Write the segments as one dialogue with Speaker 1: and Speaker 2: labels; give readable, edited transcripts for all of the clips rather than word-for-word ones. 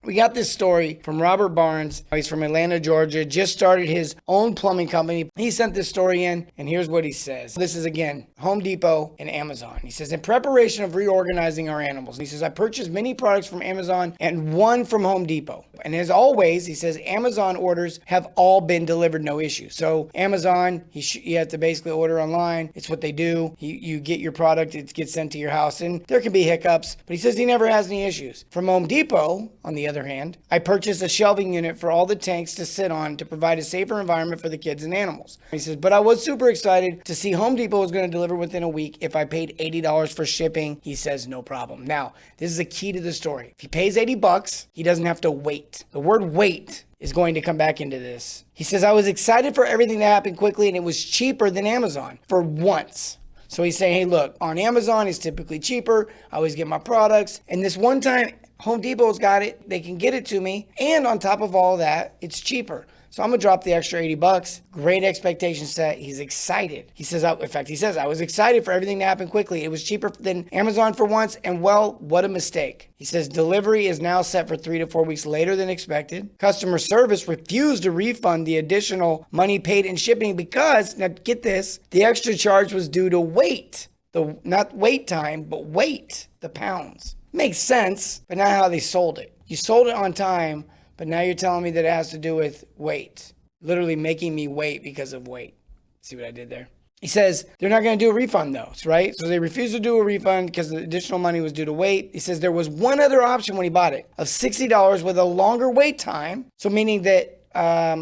Speaker 1: We got this story from Robert Barnes. He's from Atlanta, Georgia, just started his own plumbing company. He sent this story in, and here's what he says. This is, again, Home Depot and Amazon. He says, in preparation of reorganizing our animals, he says, I purchased many products from Amazon and one from Home Depot. And as always, he says, Amazon orders have all been delivered, no issue. So Amazon, you have to basically order online. It's what they do. You get your product, it gets sent to your house, and there can be hiccups, but he says he never has any issues. From Home Depot, on the other hand, I purchased a shelving unit for all the tanks to sit on to provide a safer environment for the kids and animals. He says, but I was super excited to see Home Depot was going to deliver within a week. If I paid $80 for shipping, he says, no problem. Now, this is a key to the story. If he pays $80, he doesn't have to wait. The word wait is going to come back into this. He says, I was excited for everything to happen quickly, and it was cheaper than Amazon for once. So he's saying, hey, look, on Amazon, it's typically cheaper. I always get my products. And this one time, Home Depot's got it. They can get it to me. And on top of all that, it's cheaper. So I'm going to drop the extra $80. Great expectation set. He's excited. He says, in fact, he says, I was excited for everything to happen quickly. It was cheaper than Amazon for once. And well, what a mistake. He says, delivery is now set for 3 to 4 weeks later than expected. Customer service refused to refund the additional money paid in shipping because, now get this, the extra charge was due to weight. Not wait time, but weight, the pounds. Makes sense, but not how they sold it. You sold it on time, but now you're telling me that it has to do with weight. Literally making me wait because of weight. See what I did there? He says they're not going to do a refund though, right? So they refused to do a refund because the additional money was due to weight. He says there was one other option when he bought it of $60 with a longer wait time. So meaning that,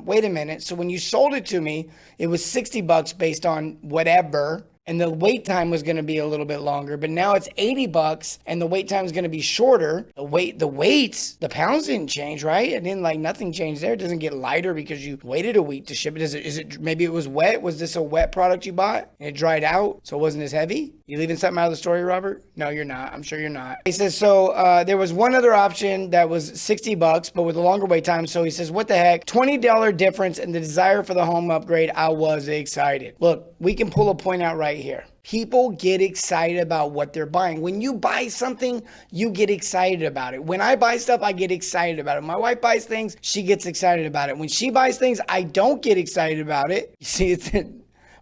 Speaker 1: wait a minute. So when you sold it to me, it was $60 based on whatever. And the wait time was going to be a little bit longer, but now it's $80 and the wait time is going to be shorter. The pounds didn't change, right? It didn't, nothing changed there. It doesn't get lighter because you waited a week to ship it. Is it maybe it was wet? Was this a wet product you bought and it dried out so it wasn't as heavy? You leaving something out of the story, Robert? No, you're not. I'm sure you're not. He says, so there was one other option that was $60, but with a longer wait time. So he says, what the heck? $20 difference in the desire for the home upgrade. I was excited. Look, we can pull a point out right here. People get excited about what they're buying. When you buy something, you get excited about it. When I buy stuff, I get excited about it. My wife buys things, she gets excited about it. When she buys things, I don't get excited about it. You see,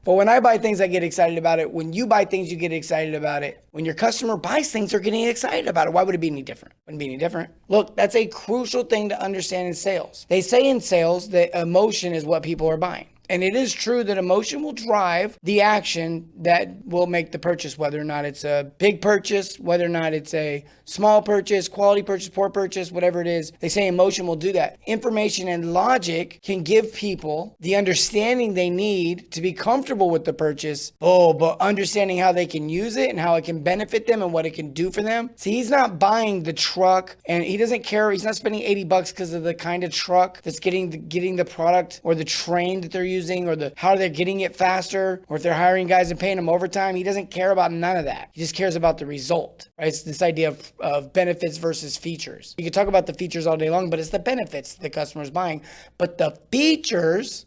Speaker 1: but when I buy things, I get excited about it. When you buy things, you get excited about it. When your customer buys things, they're getting excited about it. Why would it be any different? Wouldn't be any different. Look, that's a crucial thing to understand in sales. They say in sales that emotion is what people are buying. And it is true that emotion will drive the action that will make the purchase, whether or not it's a big purchase, whether or not it's a small purchase, quality purchase, poor purchase, whatever it is. They say emotion will do that. Information and logic can give people the understanding they need to be comfortable with the purchase. But understanding how they can use it and how it can benefit them and what it can do for them. See, he's not buying the truck and he doesn't care. He's not spending $80 because of the kind of truck that's getting the product or the train that they're using or how they're getting it faster or if they're hiring guys and paying them overtime. He doesn't care about none of that. He just cares about the result, right? It's this idea of benefits versus features. You can talk about the features all day long, but it's the benefits the customer's buying. But the features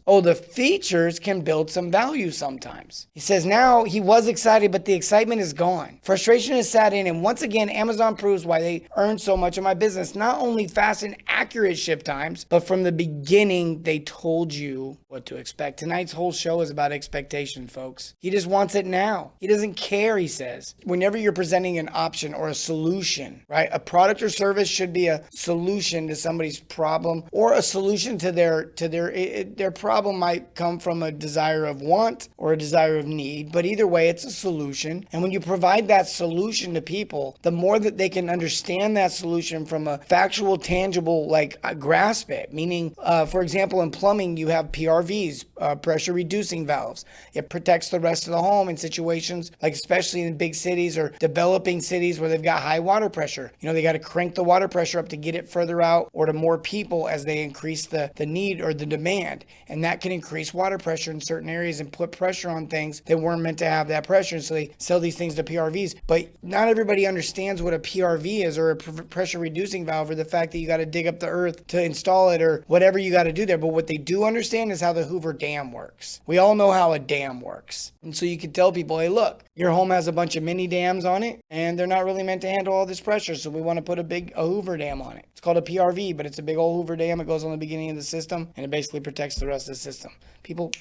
Speaker 1: can build some value sometimes. He says now he was excited, but the excitement is gone. Frustration has sat in, and once again, Amazon proves why they earn so much of my business. Not only fast and accurate ship times, but from the beginning, they told you what to expect. Tonight's whole show is about expectation, folks. He just wants it now. He doesn't care, he says. Whenever you're presenting an option or a solution, right? A product or service should be a solution to somebody's problem or a solution to their problem might come from a desire of want or a desire of need, but either way, it's a solution. And when you provide that solution to people, the more that they can understand that solution from a factual, tangible, grasp it, meaning, for example, in plumbing, you have PRVs, pressure reducing valves. It protects the rest of the home in situations like especially in big cities or developing cities where they've got high water pressure. They got to crank the water pressure up to get it further out or to more people as they increase the need or the demand. And that can increase water pressure in certain areas and put pressure on things that weren't meant to have that pressure. And so they sell these things to PRVs. But not everybody understands what a PRV is or a pressure reducing valve or the fact that you got to dig up up the earth to install it or whatever you got to do there. But what they do understand is how the Hoover Dam works. We all know how a dam works. And so you can tell people, hey, look, your home has a bunch of mini dams on it and they're not really meant to handle all this pressure. So we want to put a Hoover Dam on it. It's called a PRV, but it's a big old Hoover Dam. It goes on the beginning of the system and it basically protects the rest of the system. People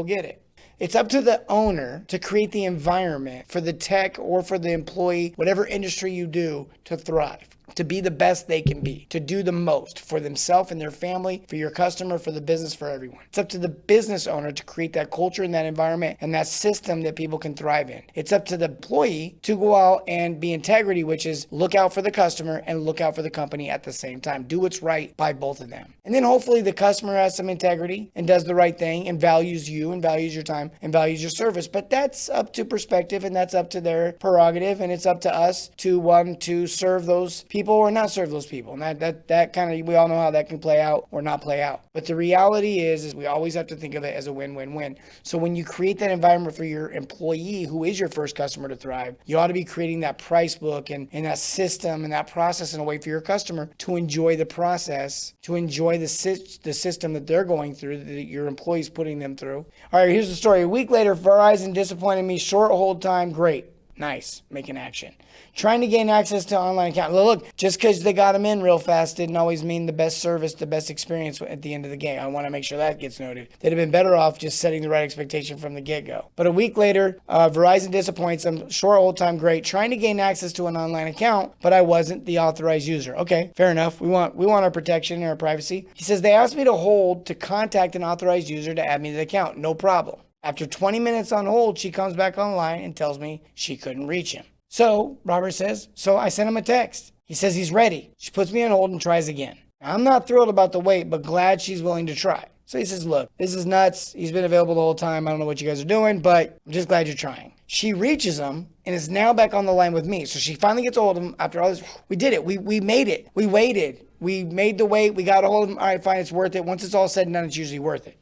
Speaker 1: get it. It's up to the owner to create the environment for the tech or for the employee, whatever industry you do, to thrive, to be the best they can be, to do the most for themselves and their family, for your customer, for the business, for everyone. It's up to the business owner to create that culture and that environment and that system that people can thrive in. It's up to the employee to go out and be integrity, which is look out for the customer and look out for the company at the same time. Do what's right by both of them. And then hopefully the customer has some integrity and does the right thing and values you and values your time and values your service. But that's up to perspective and that's up to their prerogative, and it's up to us to want to serve those people or not serve those people. And that kind of, we all know how that can play out or not play out. But the reality is we always have to think of it as a win-win-win. So when you create that environment for your employee, who is your first customer, to thrive, you ought to be creating that price book and that system and that process in a way for your customer to enjoy the process, to enjoy the system that they're going through, that your employee's putting them through. All right, here's the story. A week later, Verizon disappointed me. Short hold time, great. Nice. Making action. Trying to gain access to online account. Look, just because they got them in real fast didn't always mean the best service, the best experience at the end of the game. I want to make sure that gets noted. They'd have been better off just setting the right expectation from the get-go. But a week later, Verizon disappoints them. Short hold time, great. Trying to gain access to an online account, but I wasn't the authorized user. Okay, fair enough. We want our protection and our privacy. He says they asked me to hold to contact an authorized user to add me to the account. No problem. After 20 minutes on hold, she comes back online and tells me she couldn't reach him. So, Robert says, so I sent him a text. He says he's ready. She puts me on hold and tries again. Now, I'm not thrilled about the wait, but glad she's willing to try. So he says, look, this is nuts. He's been available the whole time. I don't know what you guys are doing, but I'm just glad you're trying. She reaches him and is now back on the line with me. So she finally gets a hold of him after all this. We did it. We made it. We waited. We made the wait. We got a hold of him. All right, fine. It's worth it. Once it's all said and done, it's usually worth it.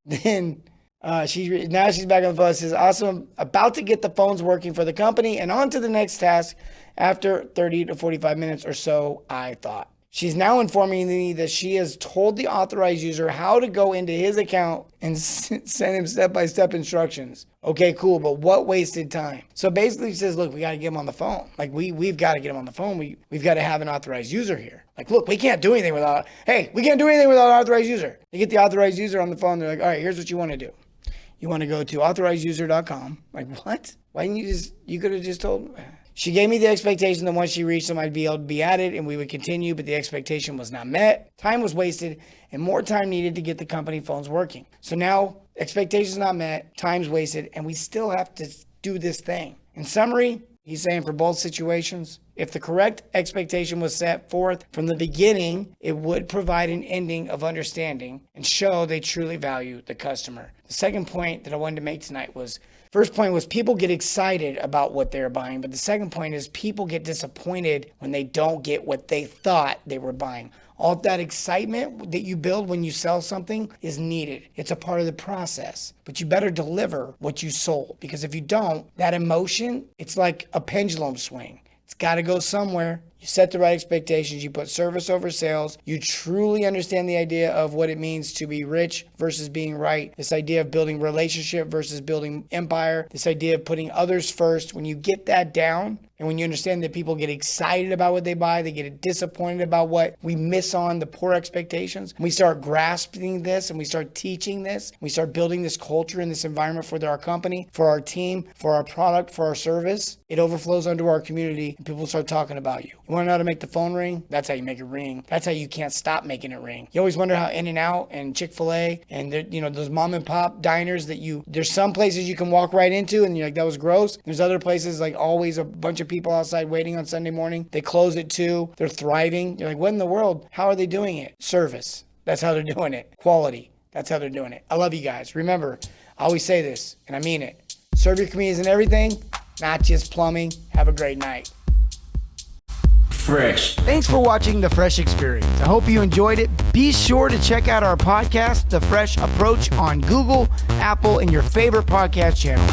Speaker 1: Then she's back on the phone. Says, awesome, about to get the phones working for the company and on to the next task after 30 to 45 minutes or so, I thought. She's now informing me that she has told the authorized user how to go into his account and send him step-by-step instructions. Okay, cool, but what wasted time? So basically she says, look, we got to get him on the phone. Like, we've got to get him on the phone. We've got to have an authorized user here. Like, look, we can't do anything without an authorized user. They get the authorized user on the phone. They're like, all right, here's what you want to do. You want to go to authorizedUser.com. Like, what? Why didn't you could have just told me. She gave me the expectation that once she reached them, I'd be able to be added and we would continue, but the expectation was not met. Time was wasted and more time needed to get the company phones working. So now expectations not met, time's wasted, and we still have to do this thing. In summary, he's saying for both situations, if the correct expectation was set forth from the beginning, it would provide an ending of understanding and show they truly value the customer. The second point that I wanted to make tonight was, first point was people get excited about what they're buying, but the second point is people get disappointed when they don't get what they thought they were buying. All that excitement that you build when you sell something is needed. It's a part of the process, but you better deliver what you sold, because if you don't, that emotion, it's like a pendulum swing. It's got to go somewhere. You set the right expectations. You put service over sales. You truly understand the idea of what it means to be rich versus being right. This idea of building relationship versus building empire. This idea of putting others first. When you get that down, and when you understand that people get excited about what they buy, they get disappointed about what we miss on, the poor expectations, and we start grasping this and we start teaching this, and we start building this culture and this environment for our company, for our team, for our product, for our service, it overflows onto our community and people start talking about you. You want to know how to make the phone ring? That's how you make it ring. That's how you can't stop making it ring. You always wonder how In-N-Out and Chick-fil-A and those mom and pop diners there's some places you can walk right into and you're like, that was gross. There's other places, like always a bunch of people outside waiting on Sunday morning. They close at 2. They're thriving. You're like, what in the world? How are they doing it? Service. That's how they're doing it. Quality. That's how they're doing it. I love you guys. Remember, I always say this, and I mean it. Serve your communities and everything, not just plumbing. Have a great night.
Speaker 2: Fresh.
Speaker 1: Thanks for watching The Fresh Experience. I hope you enjoyed it. Be sure to check out our podcast, The Fresh Approach, on Google, Apple, and your favorite podcast channel.